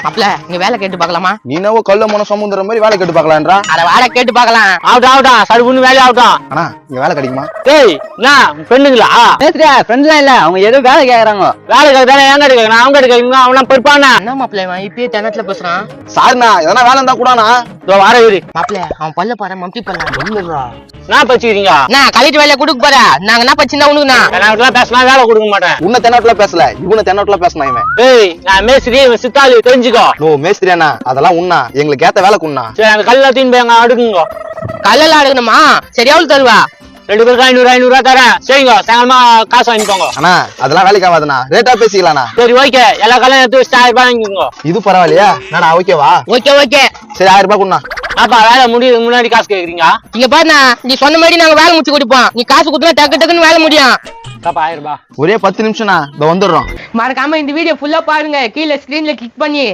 அப்பல நீ வேலை கேட்டு பாக்கலாமா? நீ என்னவோ கல்ல மன சமுந்திரம் மாதிரி வேலை கேட்டு பாக்கலான்றா. அட வேலை கேட்டு பாக்கலாம். ஆகட்டும் சடுப்புன்னு வேலை ஆகட்டும். அண்ணா இங்க வேலை கிடைக்குமா? டேய் என்ன ஃப்ரெண்டுங்களா? பேசுறியா? ஃப்ரெண்ட்லாம் இல்ல, அவங்க ஏதோ வேலை கேக்குறாங்க. வேலை கேட்கறானே, எங்க கேட்கறான்? அவங்க கேட்கறீங்க, அவனா பொறுப்பானா? என்ன மாப்பிள்ள இவன் இப்பயே தென்னத்துல பேசுறான்? சாரிண்ணா எதனா வேலை இருந்தா கூடண்ணா. இதோ வர இரு. மாப்பிள்ள அவன் பல்ல பாரு மம்பி பல்ல. என்ன பச்சுக்கிறீங்க? நான் கலெக்டர் வேலையை கொடுக்க போற. நாங்க என்ன பச்சுனா உனக்குண்ணா? நான் பேசினா வேலை கொடுக்க மாட்டேன். உன்ன தென்னாட்டுல பேசல, இவனை தென்னாட்டுல பேசினா இவன். ஏய் நான் மேஸ்திரி, இவன் சித்தாளு, தெரிஞ்சுக்கோ. நோ மேஸ்திரி அண்ணா, அதெல்லாம் உண்ணா எங்களுக்கு ஏத்த வேலை குண்ணா. சரி அந்த கல்லாத்தையும் போய் அங்க அடுக்குங்க. கல்லெல்லாம் அடுக்கணுமா? சரி எவ்வளவு தருவா? 2 பேருக்கு 500 தரேன். சரிங்க, சாயங்காலமா காசு வாங்கிக்கோங்க. அண்ணா அதெல்லாம் வேலைக்கு ஆகாதுண்ணா, ரேட்டா பேசிக்கலாண்ணா. சரி ஓகே, எல்லா கல்லையும் எடுத்து வச்சுட்டு 1000 ரூபாய் வாங்கிக்கோங்க. இது பரவாயில்லையா? என்னடா ஓகேவா? Okay okay. சரி 1000 ரூபாய் குண்ணா. அப்பா வேலை முடியுது முன்னாடி காசு கேக்குறீங்க? இங்க பாருண்ணா, நீ சொன்ன மாதிரி நாங்க வேலை முடிச்சு கொடுப்போம். நீ காசு கொடுத்தா டக்கு டக்குன்னு வேலை முடியும். அப்பா 1000 ரூபாய். ஒரே 10 நிமிஷம்ண்ணா, இதோ வந்துடுறோம். மறக்காம இந்த வீடியோ ஃபுல்லா பாருங்க. கீழே ஸ்கிரீன்ல கிளிக் பண்ணி